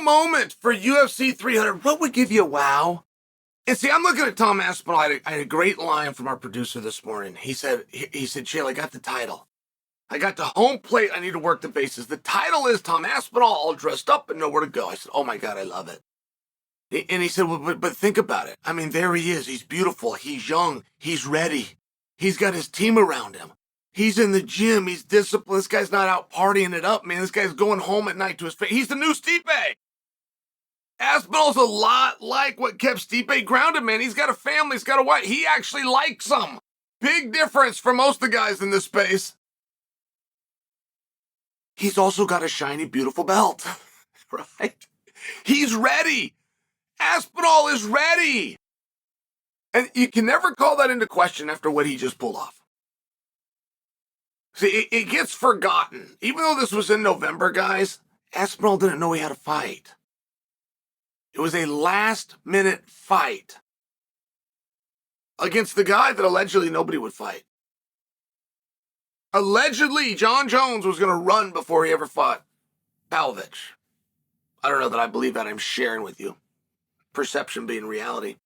moment for UFC 300. What would give you a wow? And see, I'm looking at Tom Aspinall. I had a great line from our producer this morning. He said, Chael, I got the title. I got the home plate. I need to work the bases. The title is Tom Aspinall, all dressed up and nowhere to go. I said, oh my God, I love it. And he said, well, but think about it. I mean, there he is. He's beautiful. He's young. He's ready. He's got his team around him. He's in the gym. He's disciplined. This guy's not out partying it up, man. This guy's going home at night to his family. He's the new Stipe. Aspinall's a lot like what kept Stipe grounded, man. He's got a family. He's got a wife. He actually likes them. Big difference for most of the guys in this space. He's also got a shiny, beautiful belt, right? He's ready. Aspinall is ready. And you can never call that into question after what he just pulled off. See, it gets forgotten. Even though this was in November, guys, Aspinall didn't know he had a fight. It was a last-minute fight against the guy that allegedly nobody would fight. Allegedly, Jon Jones was going to run before he ever fought Pavlovich. I don't know that I believe that. I'm sharing with you. Perception being reality.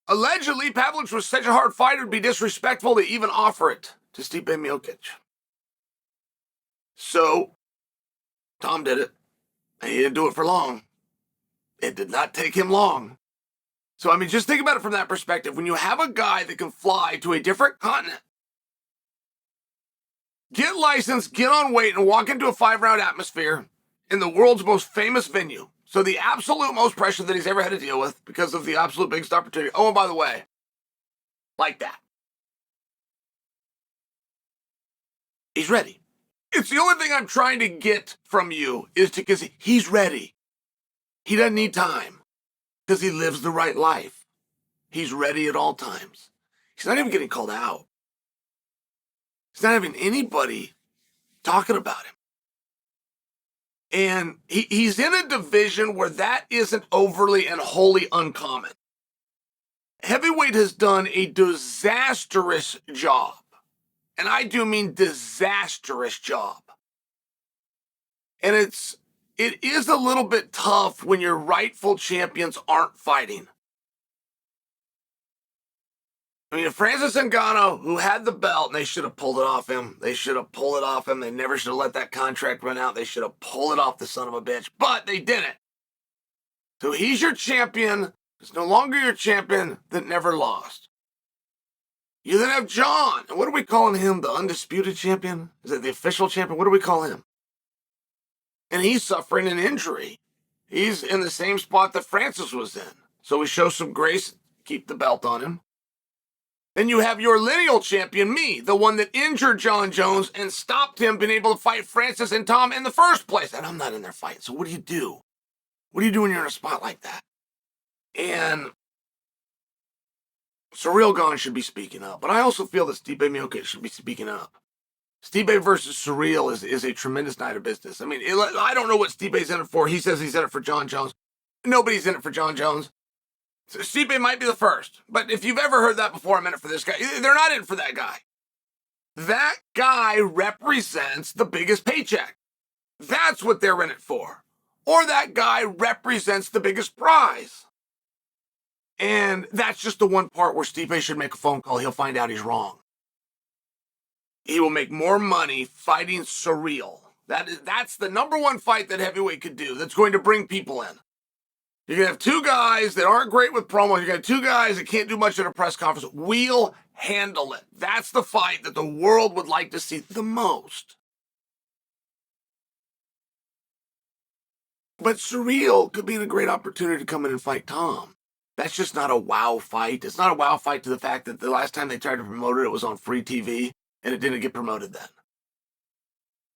Allegedly, Pavlovich was such a hard fighter, it'd be disrespectful to even offer it to Stipe Miocic. So, Tom did it. And he didn't do it for long. It did not take him long. So, I mean, just think about it from that perspective. When you have a guy that can fly to a different continent, get licensed, get on weight, and walk into a 5-round atmosphere in the world's most famous venue. So the absolute most pressure that he's ever had to deal with because of the absolute biggest opportunity. Oh, and by the way, like that. He's ready. It's the only thing I'm trying to get from you is because he's ready. He doesn't need time because he lives the right life. He's ready at all times. He's not even getting called out. He's not having anybody talking about him. And he's in a division where that isn't overly and wholly uncommon. Heavyweight has done a disastrous job. And I do mean disastrous job. And it is a little bit tough when your rightful champions aren't fighting. I mean, Francis Ngannou, who had the belt, and they should have pulled it off him. They should have pulled it off him. They never should have let that contract run out. They should have pulled it off the son of a bitch. But they didn't. So he's your champion. He's no longer your champion that never lost. You then have Jon. And what are we calling him? The undisputed champion? Is it the official champion? What do we call him? And he's suffering an injury. He's in the same spot that Francis was in. So we show some grace, keep the belt on him. Then you have your lineal champion, me, the one that injured Jon Jones and stopped him being able to fight Francis and Tom in the first place. And I'm not in their fight. So what do you do? What do you do when you're in a spot like that? And Surreal Gone should be speaking up. But I also feel that Stipe Miocic should be speaking up. Stipe versus Surreal is a tremendous night of business. I mean, I don't know what Stipe's in it for. He says he's in it for Jon Jones. Nobody's in it for Jon Jones. So Stipe might be the first. But if you've ever heard that before, I'm in it for this guy. They're not in it for that guy. That guy represents the biggest paycheck. That's what they're in it for. Or that guy represents the biggest prize. And that's just the one part where Stipe should make a phone call. He'll find out he's wrong. He will make more money fighting Surreal. That's the number one fight that heavyweight could do that's going to bring people in. You're going to have two guys that aren't great with promos. You're going to have two guys that can't do much at a press conference. We'll handle it. That's the fight that the world would like to see the most. But Surreal could be a great opportunity to come in and fight Tom. That's just not a wow fight. It's not a wow fight to the fact that the last time they tried to promote it, it was on free TV, and it didn't get promoted then.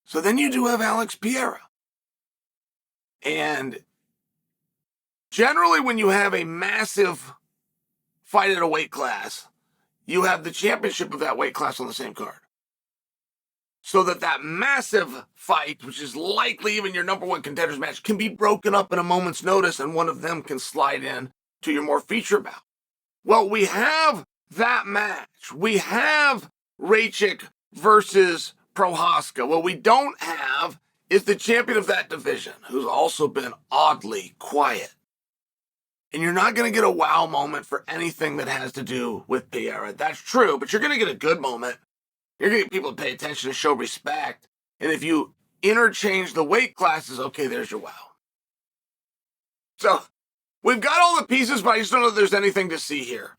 So then you do have Alex Pereira. And generally, when you have a massive fight at a weight class, you have the championship of that weight class on the same card. So that massive fight, which is likely even your number one contenders match, can be broken up in a moment's notice, and one of them can slide in to your more feature bout. Well, we have that match. We have Rachik versus Prohaska. What we don't have is the champion of that division, who's also been oddly quiet. And you're not going to get a wow moment for anything that has to do with Pereira. That's true, but you're going to get a good moment. You're going to get people to pay attention and show respect. And if you interchange the weight classes, okay, there's your wow. So we've got all the pieces, but I just don't know if there's anything to see here.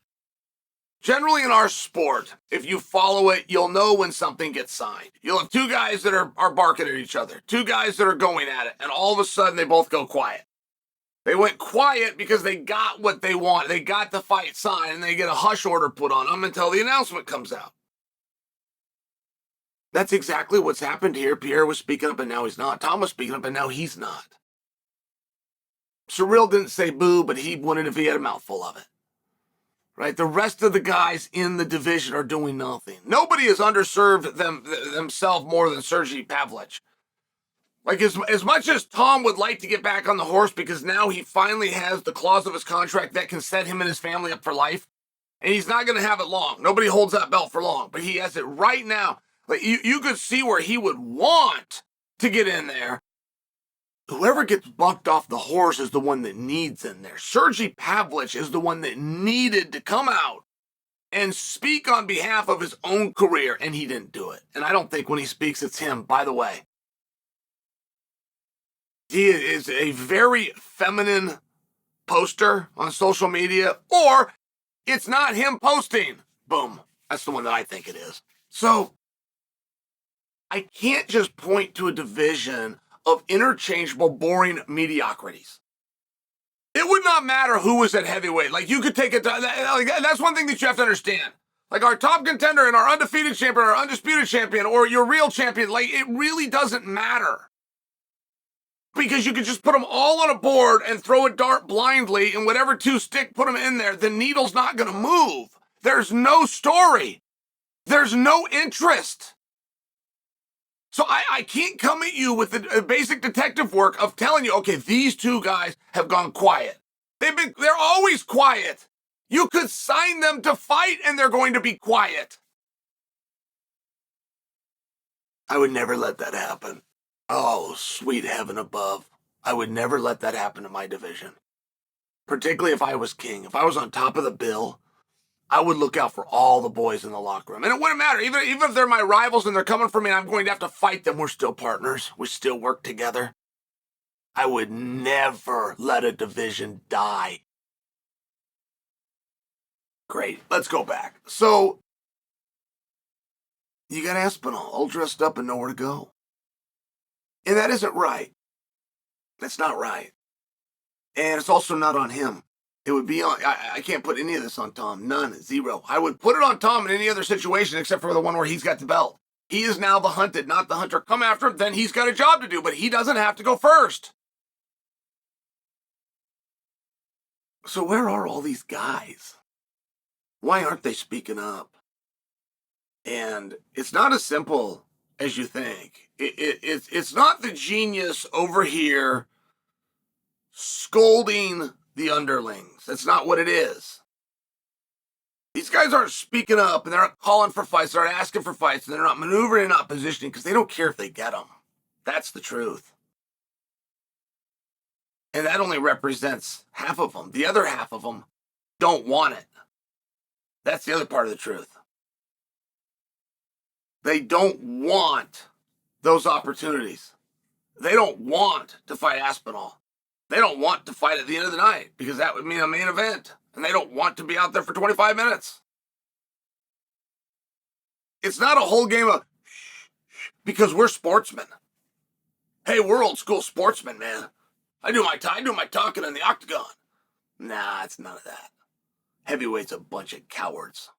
Generally in our sport, if you follow it, you'll know when something gets signed. You'll have two guys that are barking at each other, two guys that are going at it, and all of a sudden they both go quiet. They went quiet because they got what they want. They got the fight signed, and they get a hush order put on them until the announcement comes out. That's exactly what's happened here. Pierre was speaking up, and now he's not. Tom was speaking up, and now he's not. Ciryl didn't say boo, but he wouldn't if he had a mouthful of it. Right? The rest of the guys in the division are doing nothing. Nobody has underserved themselves more than Sergey Pavlich. Like, as much as Tom would like to get back on the horse because now he finally has the clause of his contract that can set him and his family up for life, and he's not going to have it long. Nobody holds that belt for long, but he has it right now. Like, you could see where he would want to get in there. Whoever gets bucked off the horse is the one that needs in there. Sergey Pavlich is the one that needed to come out and speak on behalf of his own career, and he didn't do it. And I don't think when he speaks, it's him, by the way. He is a very feminine poster on social media, or it's not him posting. Boom. That's the one that I think it is. So I can't just point to a division of interchangeable, boring mediocrities. It would not matter who was at heavyweight. Like, you could take it. That's one thing that you have to understand. Like, our top contender and our undefeated champion, or undisputed champion, or your real champion, like, it really doesn't matter. Because you could just put them all on a board and throw a dart blindly, and whatever two stick, put them in there. The needle's not going to move. There's no story. There's no interest. So I can't come at you with the basic detective work of telling you, okay, these two guys have gone quiet. They're always quiet. You could sign them to fight and they're going to be quiet. I would never let that happen. Oh, sweet heaven above. I would never let that happen to my division. Particularly if I was king. If I was on top of the bill, I would look out for all the boys in the locker room. And it wouldn't matter. Even if they're my rivals and they're coming for me and I'm going to have to fight them, we're still partners. We still work together. I would never let a division die. Great. Let's go back. So, you got Aspinall all dressed up and nowhere to go. And that isn't right. That's not right. And it's also not on him. It would be on, I can't put any of this on Tom. None. Zero. I would put it on Tom in any other situation except for the one where he's got the belt. He is now the hunted, not the hunter. Come after him, then he's got a job to do, but he doesn't have to go first. So where are all these guys? Why aren't they speaking up? And it's not as simple as you think. It's not the genius over here scolding the underlings. That's not what it is. These guys aren't speaking up, and they're not calling for fights, they're not asking for fights, and they're not maneuvering and not positioning because they don't care if they get them. That's the truth. And that only represents half of them. The other half of them don't want it. That's the other part of the truth. They don't want those opportunities. They don't want to fight Aspinall. They don't want to fight at the end of the night because that would mean a main event. And they don't want to be out there for 25 minutes. It's not a whole game of because we're sportsmen. Hey, we're old school sportsmen, man. I do my talking in the octagon. Nah, it's none of that. Heavyweight's a bunch of cowards.